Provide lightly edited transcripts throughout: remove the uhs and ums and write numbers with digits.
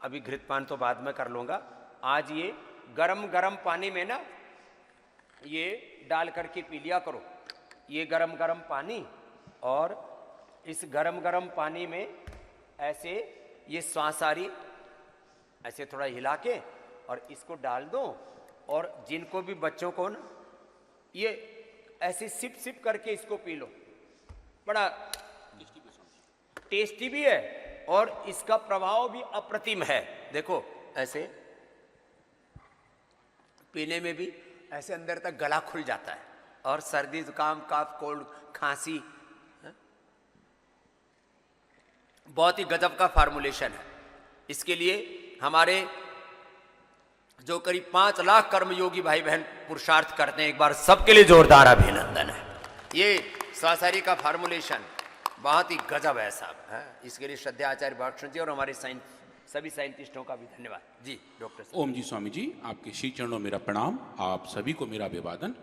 अभी घृतपान तो बाद में कर लूँगा। आज ये गरम गरम पानी में ना ये डाल करके पी लिया करो, ये गरम गरम पानी, और इस गरम गरम पानी में ऐसे ये स्वांसारी ऐसे थोड़ा हिला के और इसको डाल दो, और जिनको भी बच्चों को ना ये ऐसे सिप सिप करके इसको पी लो, बड़ा टेस्टी भी है और इसका प्रभाव भी अप्रतिम है। देखो ऐसे पीने में भी ऐसे अंदर तक गला खुल जाता है, और सर्दी जुकाम काफ कोल्ड खांसी, बहुत ही गजब का फार्मूलेशन है। इसके लिए हमारे जो करीब 5 लाख कर्मयोगी भाई बहन पुरुषार्थ करते हैं, एक बार सबके लिए जोरदार अभिनंदन है। ये स्वासारी का फार्मूलेशन बहुत ही गजब है साहब, है। इसके लिए श्रद्धेय आचार्य भाषण जी और हमारे सभी साइंटिस्टों का भी धन्यवाद जी। डॉक्टर ओम जी स्वामी जी, आपके श्री चरणों मेरा प्रणाम, आप सभी को मेरा अभिवादन।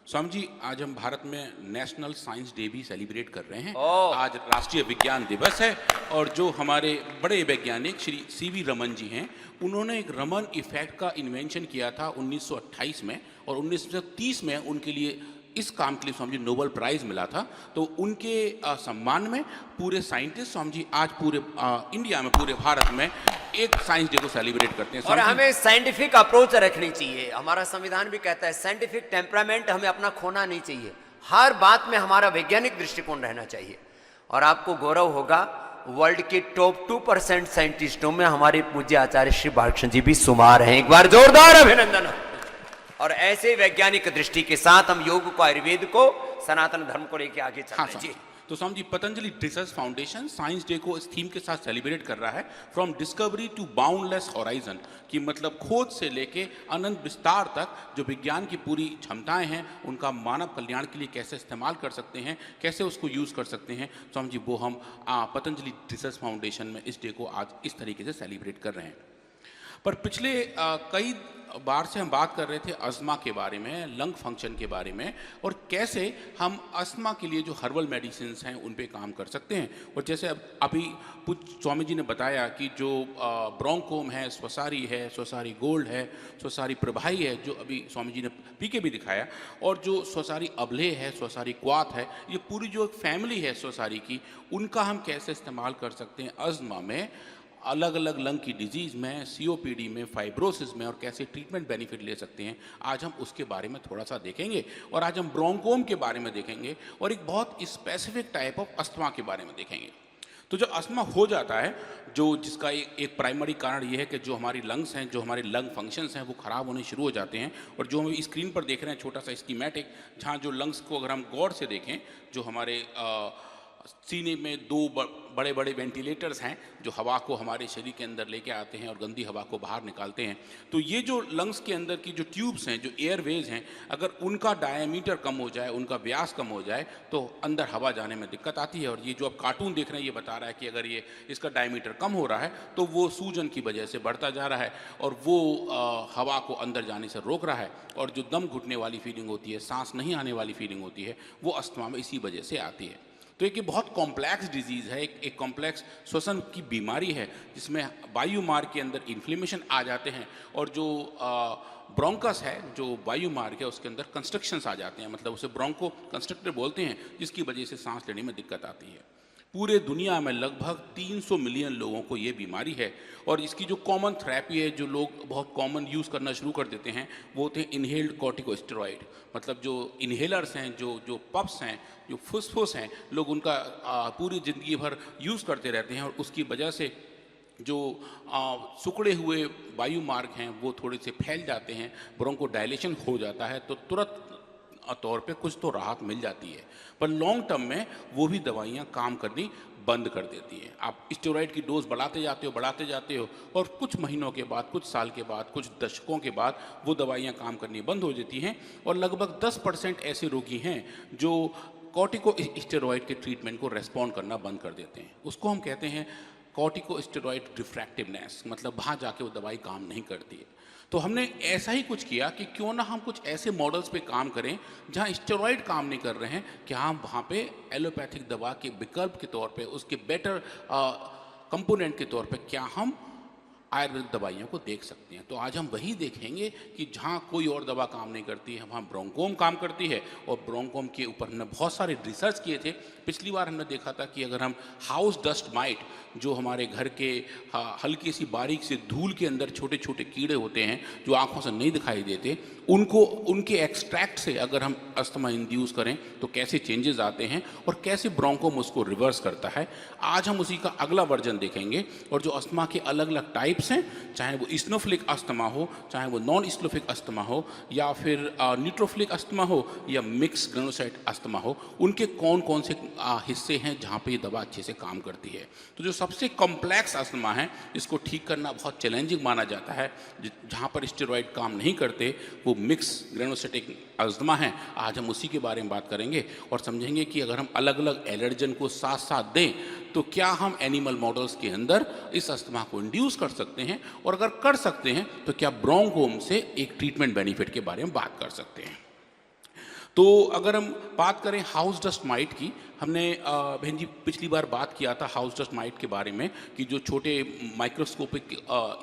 स्वामी जी, आज हम भारत में नेशनल साइंस डे भी सेलिब्रेट कर रहे हैं। आज राष्ट्रीय विज्ञान दिवस है, और जो हमारे बड़े वैज्ञानिक श्री सीवी रमन जी हैं, उन्होंने एक रमन इफेक्ट का इन्वेंशन किया था 1928 में, और 1930 में उनके लिए इस काम के लिए स्वामी जी नोबेल प्राइज मिला था। तो उनके सम्मान में पूरे साइंटिस्ट स्वामी जी आज पूरे इंडिया में, पूरे भारत में एक साइंस डे को सेलिब्रेट करते हैं। और हमें साइंटिफिक अप्रोच रखनी चाहिए। हमारा संविधान भी कहता है साइंटिफिक टेम्परामेंट हमें अपना खोना नहीं चाहिए, हर बात में हमारा वैज्ञानिक दृष्टिकोण रहना चाहिए। और आपको गौरव होगा, वर्ल्ड के टॉप 2% साइंटिस्टों में हमारे पूज्य आचार्य श्री भाषण जी भी शुमार हैं। एक बार जोरदार अभिनंदन। और ऐसे वैज्ञानिक दृष्टि के साथ हम योग को, आयुर्वेद को, सनातन धर्म को लेके आगे चल रहे हैं जी। तो Swami ji, Patanjali research foundation science day को इस थीम के साथ सेलिब्रेट कर रहा है, from discovery to boundless horizon, कि मतलब खोज से लेके अनंत विस्तार तक जो विज्ञान की पूरी क्षमताएं हैं उनका मानव कल्याण के लिए कैसे इस्तेमाल कर सकते हैं, कैसे उसको यूज़ कर सकते हैं। स्वामी जी, वो हम पतंजलि रिसर्च फाउंडेशन में इस डे को आज इस तरीके से सेलिब्रेट कर रहे हैं। पर पिछले कई बार से हम बात कर रहे थे अस्थमा के बारे में, लंग फंक्शन के बारे में, और कैसे हम अस्थमा के लिए जो हर्बल मेडिसिन हैं उन पे काम कर सकते हैं। और जैसे अभी कुछ स्वामी जी ने बताया कि जो ब्रोंकोम है, स्वसारी गोल्ड है, स्वसारी प्रभाई है, जो अभी स्वामी जी ने पी के भी दिखाया, और जो स्वसारी अबले है, स्वसारी क्वाथ है, ये पूरी जो एक फैमिली है स्वसारी की, उनका हम कैसे इस्तेमाल कर सकते हैं अस्थमा में, अलग अलग लंग की डिजीज़ में, सीओपीडी में, फाइब्रोसिस में, और कैसे ट्रीटमेंट बेनिफिट ले सकते हैं। आज हम उसके बारे में थोड़ा सा देखेंगे, और आज हम ब्रोंकोम के बारे में देखेंगे, और एक बहुत स्पेसिफिक टाइप ऑफ अस्थमा के बारे में देखेंगे। तो जो अस्थमा हो जाता है, जो जिसका एक प्राइमरी कारण ये है कि जो हमारी लंग्स हैं, जो हमारे लंग फंक्शंस हैं, वो ख़राब होने शुरू हो जाते हैं। और जो हम स्क्रीन पर देख रहे हैं छोटा सा स्कीमेटिक, जहाँ जो लंग्स को अगर हम गौर से देखें, जो हमारे सीने में 2 बड़े बड़े वेंटिलेटर्स हैं जो हवा को हमारे शरीर के अंदर लेके आते हैं और गंदी हवा को बाहर निकालते हैं। तो ये जो लंग्स के अंदर की जो ट्यूब्स हैं, जो एयरवेज हैं, अगर उनका डायमीटर कम हो जाए, उनका व्यास कम हो जाए, तो अंदर हवा जाने में दिक्कत आती है। और ये जो आप कार्टून देख रहे हैं, ये बता रहा है कि अगर ये इसका डायमीटर कम हो रहा है तो वो सूजन की वजह से बढ़ता जा रहा है, और वो हवा को अंदर जाने से रोक रहा है, और जो दम घुटने वाली फीलिंग होती है, सांस नहीं आने वाली फीलिंग होती है, वो अस्थमा में इसी वजह से आती है। तो एक ये बहुत कॉम्प्लेक्स डिजीज़ है, एक कॉम्प्लेक्स श्वसन की बीमारी है, जिसमें वायु मार्ग के अंदर इन्फ्लेमेशन आ जाते हैं, और जो ब्रोंकस है, जो वायु मार्ग है, उसके अंदर कंस्ट्रक्शंस आ जाते हैं, मतलब उसे ब्रोंको कंस्ट्रक्टर बोलते हैं, जिसकी वजह से सांस लेने में दिक्कत आती है। पूरे दुनिया में लगभग 300 मिलियन लोगों को ये बीमारी है, और इसकी जो कॉमन थेरेपी है, जो लोग बहुत कॉमन यूज़ करना शुरू कर देते हैं, वो होते हैं इनहेल्ड कॉर्टिकोस्टेरॉइड। मतलब जो इनहेलर्स हैं, जो पफ्स हैं, जो फुसफुस हैं, लोग उनका पूरी ज़िंदगी भर यूज़ करते रहते हैं, और उसकी वजह से जो सिकुड़े हुए वायु मार्ग हैं वो थोड़े से फैल जाते हैं, ब्रोंको डायलेशन हो जाता है, तो तुरंत तौर पे कुछ तो राहत मिल जाती है। पर लॉन्ग टर्म में वो भी दवाइयाँ काम करनी बंद कर देती हैं। आप स्टेरॉइड की डोज बढ़ाते जाते हो, और कुछ महीनों के बाद, कुछ साल के बाद, कुछ दशकों के बाद वो दवाइयाँ काम करनी बंद हो जाती हैं। और लगभग 10% ऐसे रोगी हैं जो कॉर्टिकोस्टेरॉइड के ट्रीटमेंट को रेस्पॉन्ड करना बंद कर देते हैं। उसको हम कहते हैं कॉर्टिकोस्टेरॉइड रिफ्रैक्टिवनेस, मतलब वहाँ जाके वो दवाई काम नहीं करती है। तो हमने ऐसा ही कुछ किया कि क्यों ना हम कुछ ऐसे मॉडल्स पे काम करें जहाँ स्टेरॉइड काम नहीं कर रहे हैं, कि हम वहाँ पे एलोपैथिक दवा के विकल्प के तौर पे, उसके बेटर कंपोनेंट के तौर पे क्या हम आयुर्वेदिक दवाइयों को देख सकते हैं। तो आज हम वही देखेंगे कि जहाँ कोई और दवा काम नहीं करती है वहाँ ब्रोंकोम काम करती है, और ब्रोंकोम के ऊपर हमने बहुत सारे रिसर्च किए थे। पिछली बार हमने देखा था कि अगर हम हाउस डस्ट माइट, जो हमारे घर के हल्की सी बारीक से धूल के अंदर छोटे छोटे कीड़े होते हैं जो आंखों से नहीं दिखाई देते, उनको उनके एक्सट्रैक्ट से अगर हम अस्थमा इंड्यूस करें तो कैसे चेंजेस आते हैं और कैसे ब्रोंकोम उसको रिवर्स करता है। आज हम उसी का अगला वर्जन देखेंगे। और जो अस्थमा के अलग अलग टाइप्स हैं, चाहे वो इस्नोफिलिक अस्थमा हो, चाहे वो नॉन इस्नोफिलिक अस्थमा हो, या फिर न्यूट्रोफिलिक अस्थमा हो, या मिक्स ग्रेनुलोसाइट अस्थमा हो, उनके कौन कौन से हिस्से हैं जहाँ पे ये दवा अच्छे से काम करती है। तो जो सबसे कॉम्प्लेक्स अस्थमा है, इसको ठीक करना बहुत चैलेंजिंग माना जाता है, जहाँ पर स्टेरॉइड काम नहीं करते, वो मिक्स ग्रेनुलोसाइटिक अस्थमा है। आज हम उसी के बारे में बात करेंगे और समझेंगे कि अगर हम अलग अलग एलर्जन को साथ साथ दें तो क्या हम एनिमल मॉडल्स के अंदर इस अस्थमा को इंड्यूस कर सकते हैं, और अगर कर सकते हैं तो क्या ब्रोंकोम से एक ट्रीटमेंट बेनिफिट के बारे में बात कर सकते हैं। तो अगर हम बात करें हाउस डस्ट माइट की, हमने बहन जी पिछली बार बात किया था हाउस डस्ट माइट के बारे में कि जो छोटे माइक्रोस्कोपिक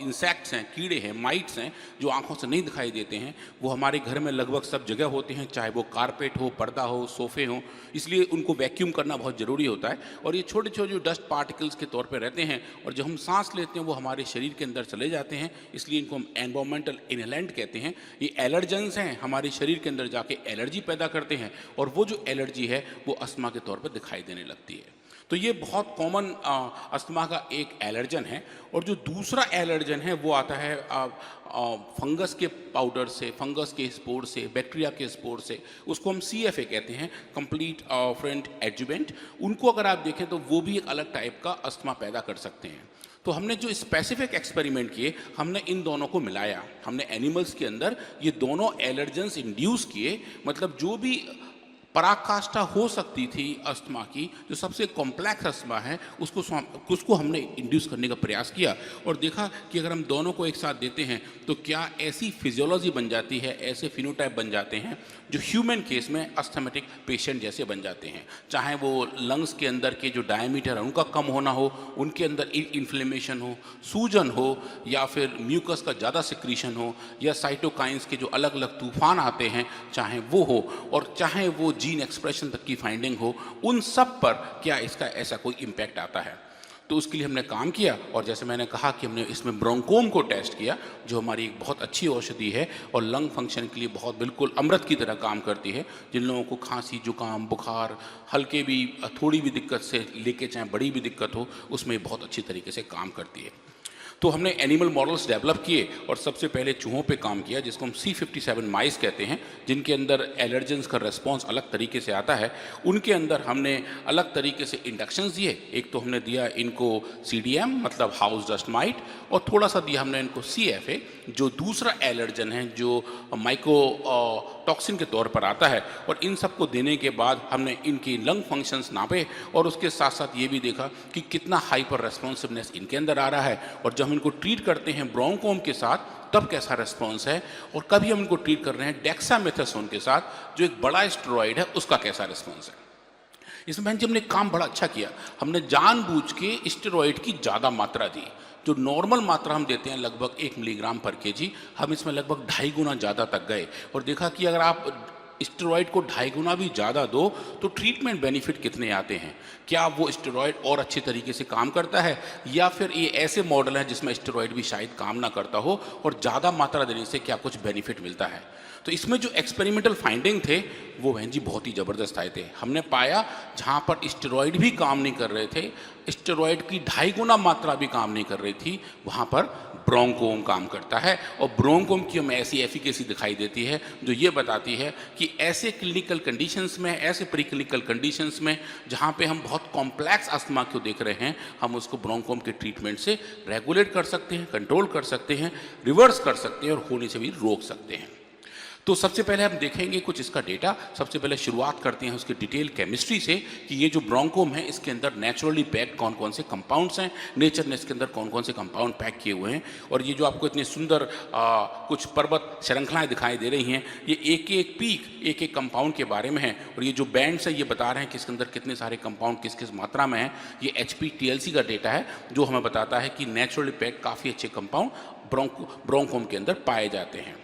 इंसेक्ट्स हैं, कीड़े हैं, माइट्स हैं, जो आंखों से नहीं दिखाई देते हैं, वो हमारे घर में लगभग सब जगह होते हैं, चाहे वो कारपेट हो, पर्दा हो, सोफे हो, इसलिए उनको वैक्यूम करना बहुत ज़रूरी होता है। और ये छोटे छोटे जो डस्ट पार्टिकल्स के तौर पर रहते हैं और जो हम सांस लेते हैं वो हमारे शरीर के अंदर चले जाते हैं, इसलिए इनको हम एनवायरमेंटल इनहेलेंट कहते हैं। ये एलर्जेंस हैं, हमारे शरीर के अंदर जाके एलर्जी पैदा करते हैं, और वो जो एलर्जी है वो अस्थमा के तौर पर दिखाई देने लगती है। तो ये बहुत कॉमन अस्थमा का एक एलर्जन है। और जो दूसरा एलर्जन है वो आता है फंगस के पाउडर से, फंगस के स्पोर से, बैक्टीरिया के स्पोर से, उसको हम CFA कहते हैं, कंप्लीट फ्रेंट एडजुवेंट। उनको अगर आप देखें तो वो भी एक अलग टाइप का अस्थमा पैदा कर सकते हैं। तो हमने जो स्पेसिफिक एक्सपेरिमेंट किए, हमने इन दोनों को मिलाया। हमने एनिमल्स के अंदर ये दोनों एलर्जेंस इंड्यूस किए, मतलब जो भी पराकाष्ठा हो सकती थी अस्थमा की, जो सबसे कॉम्प्लेक्स अस्थमा है, उसको हमने इंड्यूस करने का प्रयास किया और देखा कि अगर हम दोनों को एक साथ देते हैं तो क्या ऐसी फिजियोलॉजी बन जाती है, ऐसे फिनोटाइप बन जाते हैं जो ह्यूमन केस में अस्थमेटिक पेशेंट जैसे बन जाते हैं। चाहे वो लंग्स के अंदर के जो डायमीटर है उनका कम होना हो, उनके अंदर इन्फ्लेमेशन हो, सूजन हो, या फिर म्यूकस का ज़्यादा सिक्रीशन हो, या साइटोकाइंस के जो अलग अलग तूफान आते हैं चाहे वो हो, और चाहे वो जीन एक्सप्रेशन तक की फाइंडिंग हो, उन सब पर क्या इसका ऐसा कोई इम्पैक्ट आता है। तो उसके लिए हमने काम किया, और जैसे मैंने कहा कि हमने इसमें ब्रोंकोम को टेस्ट किया, जो हमारी एक बहुत अच्छी औषधि है और लंग फंक्शन के लिए बहुत बिल्कुल अमृत की तरह काम करती है। जिन लोगों को खांसी, जुकाम, बुखार, हल्के भी, थोड़ी भी दिक्कत से लेके चाहे बड़ी भी दिक्कत हो, उसमें बहुत अच्छी तरीके से काम करती है। तो हमने एनिमल मॉडल्स डेवलप किए और सबसे पहले चूहों पे काम किया, जिसको हम C57 माइस कहते हैं, जिनके अंदर एलर्जेंस का रिस्पॉन्स अलग तरीके से आता है। उनके अंदर हमने अलग तरीके से इंडक्शंस दिए। एक तो हमने दिया इनको CDM मतलब हाउस डस्ट माइट, और थोड़ा सा दिया हमने इनको CFA, जो दूसरा एलर्जन है जो माइक्रो टॉक्सिन के तौर पर आता है। और इन सबको देने के बाद हमने इनकी लंग फंक्शंस नापे, और उसके साथ साथ ये भी देखा कि कितना हाइपर रेस्पॉन्सिवनेस इनके अंदर आ रहा है, और जब हम इनको ट्रीट करते हैं ब्रोंकोम के साथ तब कैसा रेस्पॉन्स है, और कभी हम इनको ट्रीट कर रहे हैं डेक्सामेथासोन के साथ जो एक बड़ा स्टेरॉइड है, उसका कैसा रेस्पॉन्स है। इसमें बहन जी हमने काम बड़ा अच्छा किया। हमने जानबूझ के स्टेरॉइड की ज़्यादा मात्रा दी। जो नॉर्मल मात्रा हम देते हैं लगभग 1 मिलीग्राम पर kg, हम इसमें लगभग 2.5 गुना ज़्यादा तक गए, और देखा कि अगर आप स्टेरॉइड को 2.5 गुना भी ज़्यादा दो तो ट्रीटमेंट बेनिफिट कितने आते हैं। क्या वो स्टेरॉइड और अच्छे तरीके से काम करता है, या फिर ये ऐसे मॉडल हैं जिसमें स्टेरॉइड भी शायद काम ना करता हो और ज़्यादा मात्रा देने से क्या कुछ बेनिफिट मिलता है। तो इसमें जो एक्सपेरिमेंटल फाइंडिंग थे वो बहन जी बहुत ही ज़बरदस्त आए थे। हमने पाया जहाँ पर स्टेरॉइड भी काम नहीं कर रहे थे, स्टेरॉइड की 2.5 गुना मात्रा भी काम नहीं कर रही थी, वहाँ पर ब्रोंकोम काम करता है। और ब्रोंकोम की हमें ऐसी एफिकेसी दिखाई देती है जो ये बताती है कि ऐसे क्लिनिकल कंडीशंस में, ऐसे प्री क्लिनिकल कंडीशंस में जहाँ पे हम बहुत कॉम्प्लेक्स अस्थमा को देख रहे हैं, हम उसको ब्रोंकोम के ट्रीटमेंट से रेगुलेट कर सकते हैं, कंट्रोल कर सकते हैं, रिवर्स कर सकते हैं, और होने से भी रोक सकते हैं। तो सबसे पहले हम देखेंगे कुछ इसका डेटा। सबसे पहले शुरुआत करते हैं उसकी डिटेल केमिस्ट्री से कि ये जो ब्रोंकोम है इसके अंदर नेचुरली पैक्ड कौन कौन से कंपाउंड्स हैं, नेचर ने इसके अंदर कौन कौन से कंपाउंड पैक किए हुए हैं। और ये जो आपको इतनी सुंदर कुछ पर्वत श्रृंखलाएं दिखाई दे रही हैं, ये एक एक पीक एक एक कंपाउंड के बारे में है। और ये जो बैंड्स है ये बता रहे हैं कि इसके अंदर कितने सारे कंपाउंड किस किस मात्रा में है। ये HPTLC का डेटा है जो हमें बताता है कि नेचुरली पैक्ड काफ़ी अच्छे कंपाउंड ब्रोंकोम के अंदर पाए जाते हैं।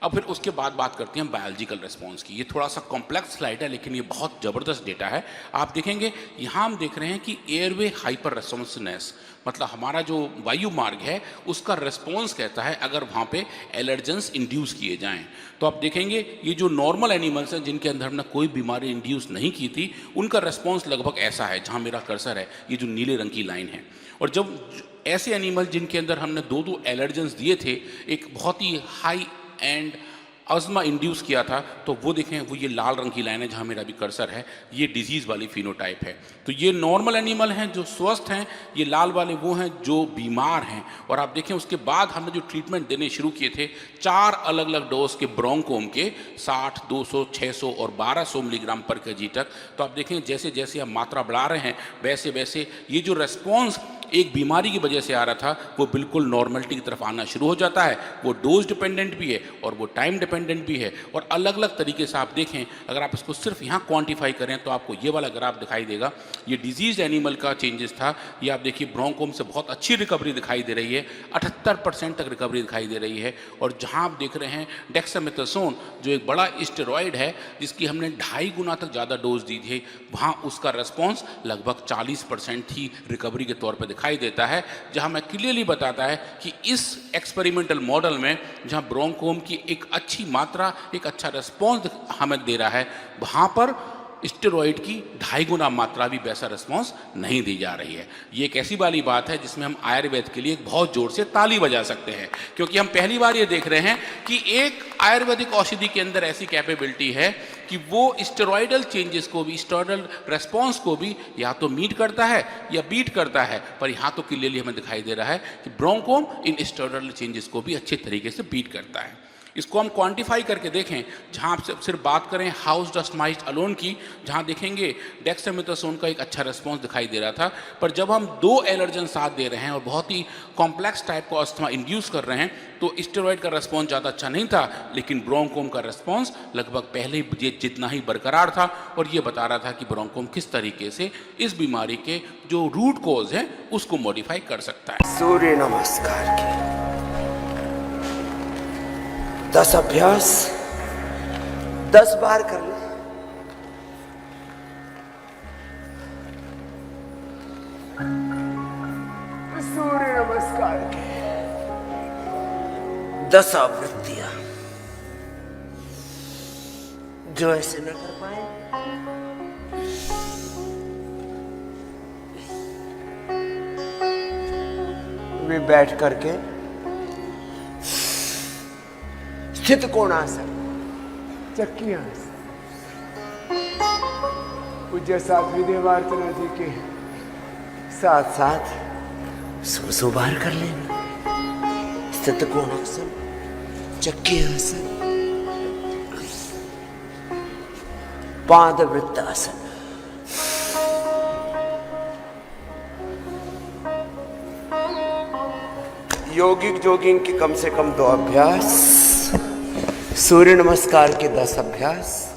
अब फिर उसके बाद बात करते हैं बायोलॉजिकल रिस्पॉन्स की। ये थोड़ा सा कॉम्प्लेक्स स्लाइड है लेकिन ये बहुत ज़बरदस्त डेटा है। आप देखेंगे यहाँ हम देख रहे हैं कि एयरवे हाइपर रेस्पॉन्सिवनेस, मतलब हमारा जो वायु मार्ग है उसका रिस्पॉन्स कहता है अगर वहाँ पे एलर्जेंस इंड्यूस किए जाएं। तो आप देखेंगे ये जो नॉर्मल एनिमल्स हैं जिनके अंदर हमने कोई बीमारी इंड्यूस नहीं की थी, उनका रिस्पॉन्स लगभग ऐसा है। जहाँ मेरा कर्सर है ये जो नीले रंग की लाइन है। और जब ऐसे एनिमल जिनके अंदर हमने दो एलर्जेंस दिए थे, एक बहुत ही हाई एंड अज़मा इंड्यूस किया था, तो वो देखें वो ये लाल रंग की लाइन है जहाँ मेरा भी कर्सर है, ये डिजीज़ वाली फिनोटाइप है। तो ये नॉर्मल एनिमल हैं जो स्वस्थ हैं, ये लाल वाले वो हैं जो बीमार हैं। और आप देखें उसके बाद हमने जो ट्रीटमेंट देने शुरू किए थे 4 अलग अलग डोज के ब्रोंकोम के 60, 200, 600 और 1200 मिलीग्राम पर केजी तक। तो आप देखें जैसे जैसे हम मात्रा बढ़ा रहे हैं वैसे वैसे ये जो रेस्पॉन्स एक बीमारी की वजह से आ रहा था वो बिल्कुल नॉर्मलिटी की तरफ आना शुरू हो जाता है। वो डोज डिपेंडेंट भी है और वो टाइम डिपेंडेंट भी है। और अलग अलग तरीके से आप देखें, अगर आप इसको सिर्फ यहाँ क्वांटिफाई करें तो आपको ये वाला ग्राफ दिखाई देगा। ये डिजीज एनिमल का चेंजेस था। ये आप देखिए ब्रोंकोम से बहुत अच्छी रिकवरी दिखाई दे रही है, 78% तक रिकवरी दिखाई दे रही है। और जहाँ आप देख रहे हैं डेक्सामेथासोन जो एक बड़ा स्टेरॉयड है जिसकी हमने 2.5 गुना तक ज़्यादा डोज दी थी, वहाँ उसका रेस्पॉन्स लगभग 40% ही रिकवरी के तौर पर दिखाई देता है। जहां मैं क्लियरली बताता है कि इस एक्सपेरिमेंटल मॉडल में जहां ब्रोंकोम की एक अच्छी मात्रा, एक अच्छा रिस्पॉन्स हमें दे रहा है, वहां पर स्टेरॉइड की 2.5 गुना मात्रा भी वैसा रिस्पॉन्स नहीं दी जा रही है। ये एक ऐसी वाली बात है जिसमें हम आयुर्वेद के लिए बहुत जोर से ताली बजा सकते हैं, क्योंकि हम पहली बार ये देख रहे हैं कि एक आयुर्वेदिक औषधि के अंदर ऐसी कैपेबिलिटी है कि वो स्टेरॉइडल चेंजेस को भी, स्टेरॉइडल रेस्पॉन्स को भी या तो मीट करता है या बीट करता है। पर यहाँ तो क्लियरली हमें दिखाई दे रहा है कि ब्रोंकोम इन स्टेरॉइडल चेंजेस को भी अच्छे तरीके से बीट करता है। इसको हम क्वांटिफाई करके देखें, जहाँ आप सिर्फ बात करें हाउस डस्ट माइट अलोन की, जहाँ देखेंगे डेक्सामेथासोन का एक अच्छा रिस्पॉन्स दिखाई दे रहा था। पर जब हम 2 एलर्जन साथ दे रहे हैं और बहुत ही कॉम्प्लेक्स टाइप का अस्थमा इंड्यूस कर रहे हैं तो स्टेरॉइड का रिस्पॉन्स ज़्यादा अच्छा नहीं था, लेकिन ब्रोंकोम का रिस्पॉन्स लगभग पहले जितना ही बरकरार था। और ये बता रहा था कि ब्रोंकोम किस तरीके से इस बीमारी के जो रूट कॉज है उसको मॉडिफाई कर सकता है। सूर्य नमस्कार के 10 अभ्यास 10 बार कर ले। सूर्य नमस्कार के 10 आवृत्तियां। जो ऐसे न कर पाए वे बैठ करके स्थित कोणासन, चक्की आसन, पूज्य साध्वी देवार्चना जी के साथ साथ 100 बार कर लेना। स्थित कोणासन, चक्की आसन, पाद वृत्तासन। यौगिक जोगिंग के कम से कम 2 अभ्यास, सूर्य नमस्कार के 10 अभ्यास,